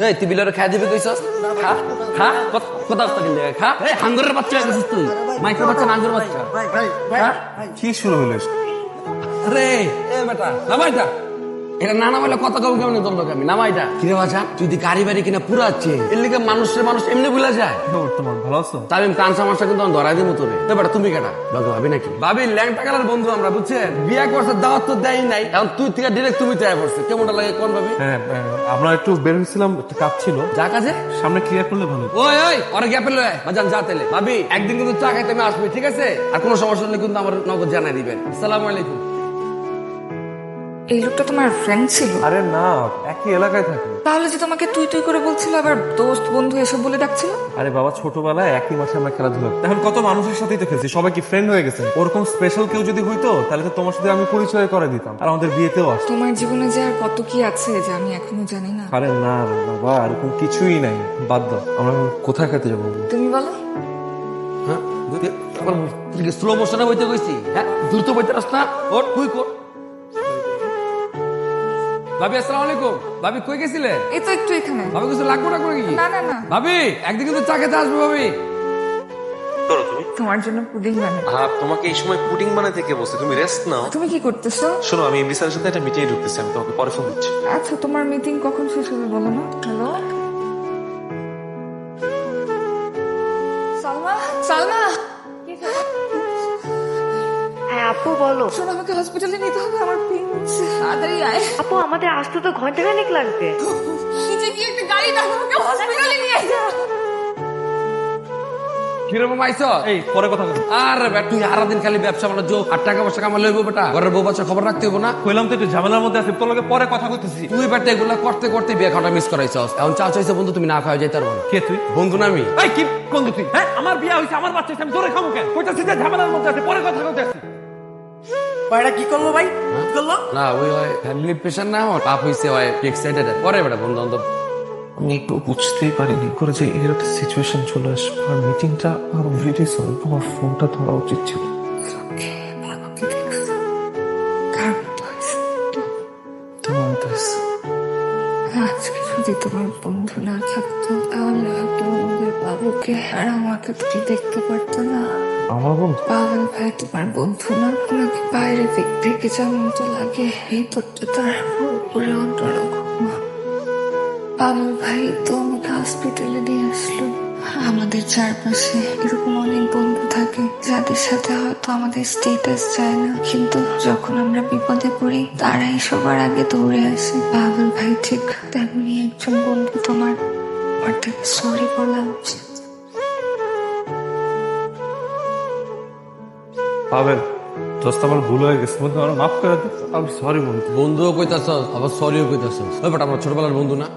এই তুই বিলের খাই দিবি কইছস? খা খা কথা কিন্তু খা। এই হাঙ্গরের বাচ্চা হইছিস তুই, মাইক্রো বাচ্চা না হাঙ্গর বাচ্চা? কি শুরু হলো? আরে এ বেটা নামা এটা, এটা না নামাইলে কথা কম কেমন তোর লোক আমি নামা এটা। কিরে বাচ্চা তুই দি গাড়ি বাড়ি কিনা পুরো আছে এর লিগে মানুষের মানুষ এমনি ভুলা যায়। তোমার ভালো আছো? তামিম কান সমস্যা কিন্তু আমি ধরাই দিব তোরে। এ বেটা তুমি কেটা বাবু ভাবি নাকি? ভাবি ল্যাংটা কালার বন্ধু আমরা, বুঝছেন? বিয়া করছে দাওয়াত তো দেয় নাই, এখন তুই থেকে ডিরেক্ট তুমি চাই পড়ছে। কেমনটা লাগে কোন ভাবি? হ্যাঁ, আমরা একটু বের হয়েছিলাম, একটু কাজ ছিল। যা কাজে সামনে ক্লিয়ার করলে ভালো। ওই ওই ওরে গ্যাপে লয় বাজান যা তেলে। ভাবি একদিন কিন্তু চা খাইতে আমি আসবি, ঠিক আছে? আর কোনো সমস্যা হলে কিন্তু আমার নগদ জানাই দিবেন। আসসালামু আলাইকুম। এই লোকটা তোমার ফ্রেন্ড ছিল? আরে না, একই এলাকায় থাকে। তাহলে যে তোমাকে তুই তুই করে বলছিল, আবার দোস্ত বন্ধু এসব বলে ডাকছিল? আরে বাবা, ছোটবেলায় একই মাঠে আমরা খেলাধুলা, এখন কত মানুষের সাথেই তো খেলছি, সবাই কি ফ্রেন্ড হয়ে গেছে। ওরকম স্পেশাল কেউ যদি হইতো তাহলে তো তোমার সাথে আমি পরিচয় করে দিতাম, আর আমাদের বিয়েতেও আস। তোমার জীবনে যে আর কত কি আছে যে আমি এখনো জানি না। আরে না রে বাবা, এরকম কিছুই নাই, বাদ দাও। আমরা কোথায় খেতে যাবো? তুমি বলো। হ্যাঁ স্লো মোশনে বইতে কইছি, হ্যাঁ দ্রুত বইতে রাস না। ওর কুই কর। ভাবি আসসালামু আলাইকুম। ভাবি কই গেছিলে? এই তো একটু এখানে। ভাবি কিছু লাগবো না করে কি? না না না, ভাবি একদিন কিন্তু চা খেতে আসবো ভাবি। তোমার জন্য পুডিং বানাবো। তোমাকে এই সময় পুডিং বানাতে কে বলছে? তুমি রেস্ট নাও। তুমি কি করতেছো? শোনো, আমি এমডি স্যারের সাথে একটা মিটিং এ ঢুকতেছি, আমি তোমাকে পরে ফোন দিচ্ছি। আচ্ছা, তোমার মিটিং কখন শেষ হবে বলো না। হ্যালো সালমা, সালমা হ্যাঁ আপু বলো। শোনো, আমাকে হসপিটালে নিতে হবে, আমার পেন হচ্ছে, তাড়াতাড়ি আয়। আপু আমাদের আসতে তো ঘন্টাখানেক লাগবে। নিচে গিয়ে একটা গাড়ি ডাকো, আমাকে হসপিটালে নিয়ে যা। কিরকম আইছ? এই পরে কথা বলবো। আর বেটা তুই সারাদিন খালি ব্যবসা বাণিজ্য আর টাকা পয়সা কামাই লইব বেটা, ঘরের বউ বাচ্চা খবর রাখতে হইব না? কইলাম তো একটু ঝামেলার মধ্যে আছি, তোর লগে পরে কথা কইতেছি। তুই বেটা এগুলা করতে করতে বিয়ে খাওয়াটা মিস করাইছস। এখন চা চাইছে বন্ধু, তুমি না খাওয়া যাইতে পারবো না। কে তুই? বন্ধু না আমি। এই কি বন্ধু তুই? হ্যাঁ, আমার বিয়ে হইছে, আমার বাচ্চা হইছে, আমি তোরে খামু কেন? কইতাছি যে ঝামেলার মধ্যে আছে, পরে কথা কইতেছি। ভাইটা কি করলো ভাই? কি করলো? না ওই ফ্যামিলি প্রেশার না আমার পাপ হইছে, ওই এক্সাইটেড পরে বেটা বন্ধু বান্ধব। আমি একটু বুঝতেই পারিনি করে যে এর একটা সিচুয়েশন চলে আসবে, আর মিটিংটা আরো ভেরি সরি, তোমার ফোনটা ধরা উচিত ছিল। ভাগ্যকে দেখছো? কার মতো হয়েছে? তোমার তো আজকে যদি তোমার বন্ধু না থাকতো তাহলে হয়তো আমাদের বাবুকে আর আমাকে তুমি দেখতে পারতো না। আমার বন্ধু? পাগল ভাই তোমার বন্ধু না? ওনাকে বাইরে থেকে যেমন তো লাগে, ভিতরটা তার পুরোপুরি অন্যরকম। পাগল ভাই তো আমাকে হসপিটালে নিয়ে আসলো। আমাদের চারপাশে এরকম অনেক বন্ধু থাকে যাদের সাথে হয়তো আমাদের স্টেটাস যায় না, কিন্তু যখন আমরা বিপদে পড়ি তারাই সবার আগে দৌড়ে আসে। পাগল ভাই ঠিক তেমনি একজন বন্ধু তোমার, আমার থেকে সরি বলা উচিত। পাবেন দোস্ত, আমার ভুল হয়ে গেছে, বন্ধু আমার মাফ করে দিস, আমি সরি বন্ধু। বন্ধুও কইতাছস আবার সরিও কইতাছস। ওই বেটা আমরা ছোটবেলার বন্ধু না?